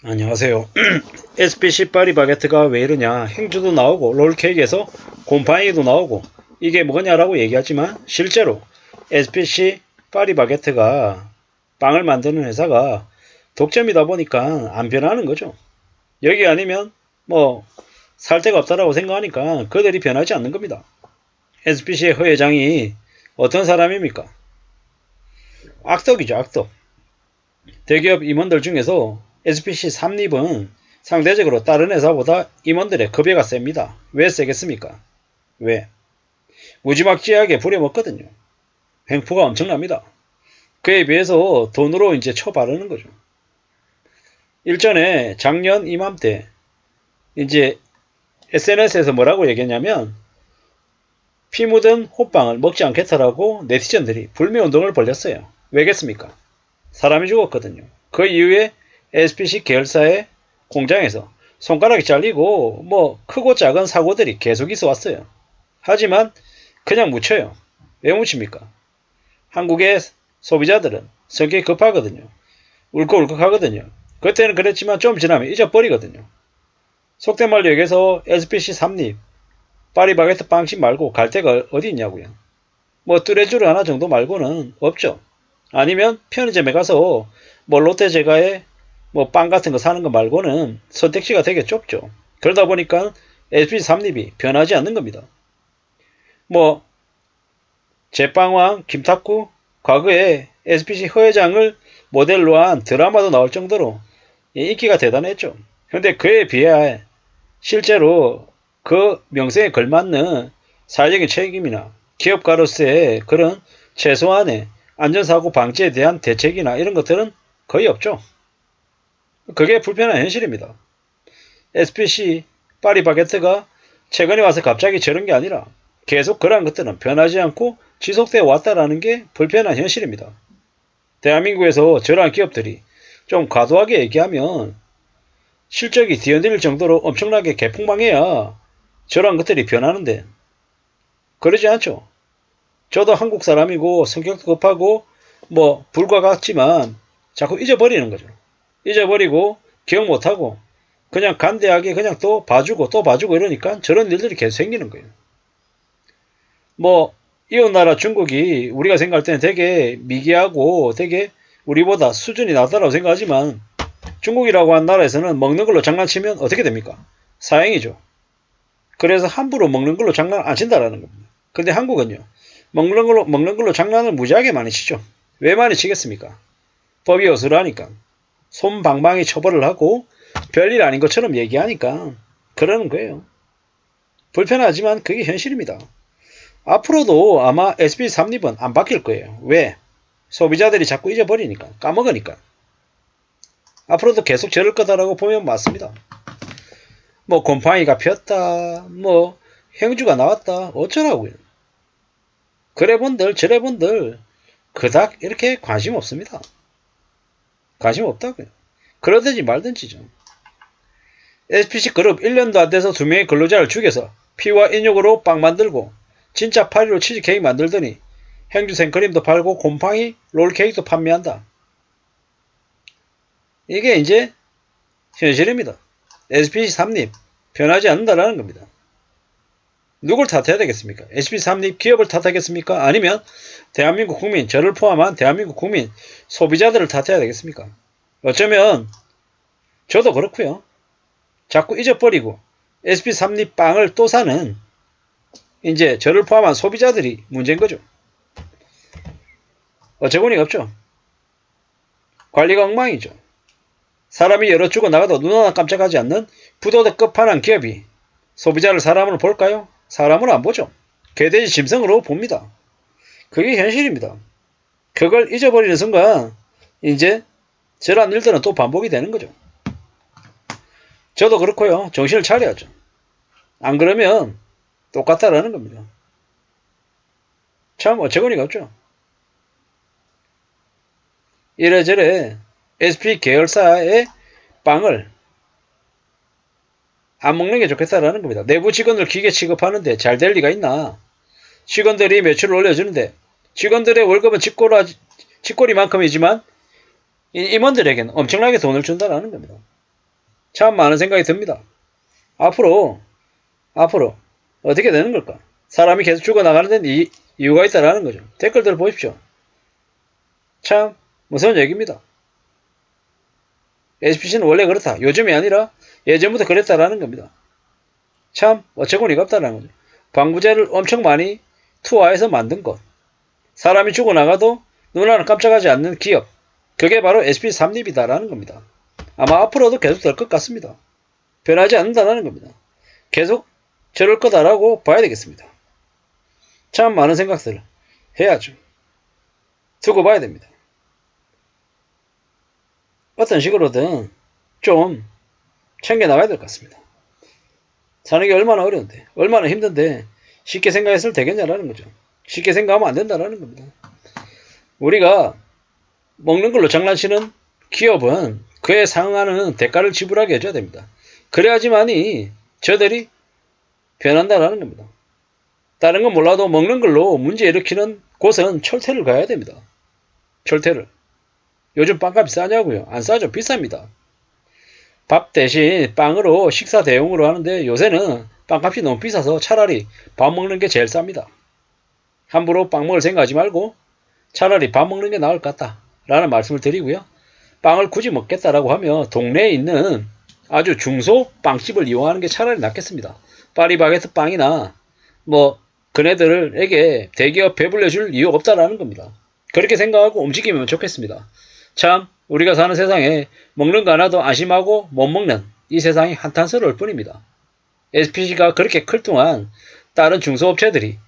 안녕하세요. SPC 파리바게트가 왜 이러냐. 행주도 나오고 롤케이크에서 곰팡이도 나오고 이게 뭐냐라고 얘기하지만 실제로 SPC 파리바게트가 빵을 만드는 회사가 독점이다 보니까 안 변하는 거죠. 여기 아니면 뭐 살 데가 없다라고 생각하니까 그들이 변하지 않는 겁니다. SPC의 허 회장이 어떤 사람입니까? 악덕이죠, 악덕. 대기업 임원들 중에서 SPC 삼립은 상대적으로 다른 회사보다 임원들의 급여가 셉니다. 왜 세겠습니까? 왜? 무지막지하게 부려먹거든요. 횡포가 엄청납니다. 그에 비해서 돈으로 이제 쳐바르는 거죠. 일전에 작년 이맘때 이제 SNS에서 뭐라고 얘기했냐면 피 묻은 호빵을 먹지 않겠다라고 네티즌들이 불매운동을 벌였어요. 왜겠습니까? 사람이 죽었거든요. 그 이후에 SPC 계열사의 공장에서 손가락이 잘리고 뭐 크고 작은 사고들이 계속 있어 왔어요. 하지만 그냥 묻혀요. 왜 묻힙니까? 한국의 소비자들은 성격이 급하거든요. 울컥울컥 하거든요. 그때는 그랬지만 좀 지나면 잊어버리거든요. 속된 말로 얘기해서 SPC 삼립, 파리바게트 빵집 말고 갈 데가 어디 있냐고요. 뭐 뚜레쥬르 하나 정도 말고는 없죠. 아니면 편의점에 가서 뭐 롯데제과에 뭐 빵 같은 거 사는 거 말고는 선택지가 되게 좁죠. 그러다 보니까 SPC 삼립이 변하지 않는 겁니다. 뭐 제빵왕 김탁구 과거에 SPC 허 회장을 모델로 한 드라마도 나올 정도로 인기가 대단했죠. 그런데 그에 비해 실제로 그 명성에 걸맞는 사회적인 책임이나 기업가로서의 그런 최소한의 안전사고 방지에 대한 대책이나 이런 것들은 거의 없죠. 그게 불편한 현실입니다. SPC 파리바게트가 최근에 와서 갑자기 저런 게 아니라 계속 그러한 것들은 변하지 않고 지속되어 왔다라는 게 불편한 현실입니다. 대한민국에서 저러한 기업들이 좀 과도하게 얘기하면 실적이 뒤흔들릴 정도로 엄청나게 개풍망해야 저러한 것들이 변하는데 그러지 않죠. 저도 한국 사람이고 성격도 급하고 뭐 불과 같지만 자꾸 잊어버리는 거죠. 잊어버리고 기억 못하고 그냥 간대하게 그냥 또 봐주고 또 봐주고 이러니까 저런 일들이 계속 생기는 거예요. 뭐 이웃나라 중국이 우리가 생각할 때는 되게 미개하고 되게 우리보다 수준이 낮다라고 생각하지만 중국이라고 한 나라에서는 먹는 걸로 장난치면 어떻게 됩니까? 사형이죠. 그래서 함부로 먹는 걸로 장난 안 친다라는 겁니다. 근데 한국은요. 먹는 걸로 장난을 무지하게 많이 치죠. 왜 많이 치겠습니까? 법이 어수라니까. 솜방망이 처벌을 하고 별일 아닌 것처럼 얘기하니까 그러는 거예요. 불편하지만 그게 현실입니다. 앞으로도 아마 SB 삼립은 안 바뀔 거예요. 왜? 소비자들이 자꾸 잊어버리니까, 까먹으니까. 앞으로도 계속 저럴 거다라고 보면 맞습니다. 뭐 곰팡이가 폈다, 뭐 행주가 나왔다, 어쩌라고요. 그래본들 저래본들 그닥 이렇게 관심 없습니다. 관심 없다고요. 그러든지 말든지죠. SPC 그룹 1년도 안 돼서 2명의 근로자를 죽여서 피와 인육으로 빵 만들고 진짜 파리로 치즈케이크 만들더니 행주 생크림도 팔고 곰팡이 롤케이크도 판매한다. 이게 이제 현실입니다. SPC 삼립 변하지 않는다라는 겁니다. 누굴 탓해야 되겠습니까? SPC 삼립 기업을 탓하겠습니까? 아니면 대한민국 국민, 저를 포함한 대한민국 국민 소비자들을 탓해야 되겠습니까? 어쩌면 저도 그렇고요. 자꾸 잊어버리고 SP 삼립 빵을 또 사는 이제 저를 포함한 소비자들이 문제인 거죠. 어처구니가 없죠. 관리가 엉망이죠. 사람이 여러 죽어 나가도 눈 하나 깜짝하지 않는 부도덕 끝판왕 기업이 소비자를 사람으로 볼까요? 사람으로 안 보죠. 개돼지 짐승으로 봅니다. 그게 현실입니다. 그걸 잊어버리는 순간 이제 저런 일들은 또 반복이 되는 거죠. 저도 그렇고요. 정신을 차려야죠. 안 그러면 똑같다라는 겁니다. 참 어처구니가 없죠. 이래저래 SP 계열사의 빵을 안 먹는 게 좋겠다라는 겁니다. 내부 직원들 기계 취급하는데 잘 될 리가 있나? 직원들이 매출을 올려주는데 직원들의 월급은 쥐꼬리만큼이지만 임원들에게는 엄청나게 돈을 준다라는 겁니다. 참 많은 생각이 듭니다. 앞으로 어떻게 되는 걸까? 사람이 계속 죽어나가는 데는 이유가 있다라는 거죠. 댓글들 보십시오. 참 무서운 얘기입니다. SPC는 원래 그렇다. 요즘이 아니라 예전부터 그랬다라는 겁니다. 참 어처구니가 없다라는 거죠. 방부제를 엄청 많이 투하해서 만든 것. 사람이 죽어나가도 눈 하나 깜짝하지 않는 기업. 그게 바로 SPC 3립이다라는 겁니다. 아마 앞으로도 계속 될 것 같습니다. 변하지 않는다라는 겁니다. 계속 저럴 거다라고 봐야 되겠습니다. 참 많은 생각들을 해야죠. 두고 봐야 됩니다. 어떤 식으로든 좀 챙겨나가야 될 것 같습니다. 사는 게 얼마나 어려운데, 얼마나 힘든데 쉽게 생각했을 되겠냐라는 거죠. 쉽게 생각하면 안 된다라는 겁니다. 우리가 먹는 걸로 장난치는 기업은 그에 상응하는 대가를 지불하게 해줘야 됩니다. 그래야지만이 저들이 변한다라는 겁니다. 다른 건 몰라도 먹는 걸로 문제 일으키는 곳은 철퇴를 가야 됩니다. 철퇴를. 요즘 빵값이 싸냐고요? 안 싸죠. 비쌉니다. 밥 대신 빵으로 식사 대용으로 하는데 요새는 빵값이 너무 비싸서 차라리 밥 먹는 게 제일 쌉니다. 함부로 빵 먹을 생각하지 말고 차라리 밥 먹는 게 나을 것 같다 라는 말씀을 드리고요. 빵을 굳이 먹겠다라고 하면 동네에 있는 아주 중소 빵집을 이용하는 게 차라리 낫겠습니다. 파리바게트 빵이나 뭐 그네들에게 대기업 배불려줄 이유가 없다라는 겁니다. 그렇게 생각하고 움직이면 좋겠습니다. 참 우리가 사는 세상에 먹는 거 하나도 안심하고 못 먹는 이 세상이 한탄스러울 뿐입니다. SPC가 그렇게 클 동안 다른 중소업체들이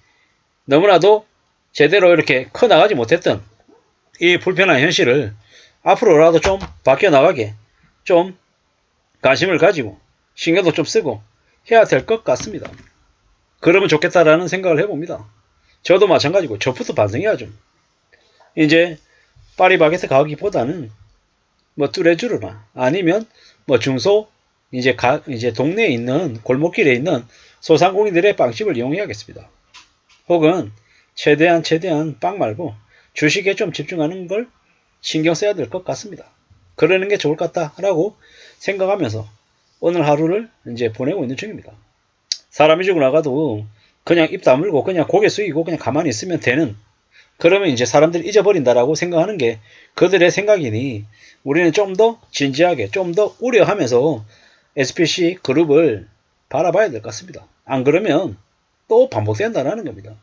너무나도 제대로 이렇게 커나가지 못했던 이 불편한 현실을 앞으로라도 좀 바뀌어나가게 좀 관심을 가지고 신경도 좀 쓰고 해야 될 것 같습니다. 그러면 좋겠다라는 생각을 해봅니다. 저도 마찬가지고 저부터 반성해야죠. 이제 파리바게트 가기보다는 뭐 뚜레쥬르나 아니면 뭐 중소 이제 동네에 있는 골목길에 있는 소상공인들의 빵집을 이용해야겠습니다. 혹은 최대한 빵 말고 주식에 좀 집중하는 걸 신경 써야 될 것 같습니다. 그러는 게 좋을 것 같다라고 생각하면서 오늘 하루를 이제 보내고 있는 중입니다. 사람이 죽고 나가도 그냥 입 다물고 그냥 고개 숙이고 그냥 가만히 있으면 되는, 그러면 이제 사람들이 잊어버린다라고 생각하는 게 그들의 생각이니 우리는 좀 더 진지하게 좀 더 우려하면서 SPC 그룹을 바라봐야 될 것 같습니다. 안 그러면 또 반복된다는 겁니다.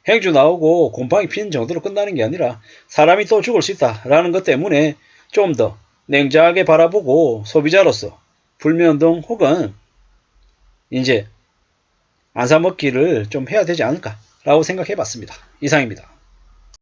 행주 나오고 곰팡이 피는 정도로 끝나는 게 아니라 사람이 또 죽을 수 있다라는 것 때문에 좀 더 냉정하게 바라보고 소비자로서 불매운동 혹은 이제 안 사먹기를 좀 해야 되지 않을까라고 생각해 봤습니다. 이상입니다.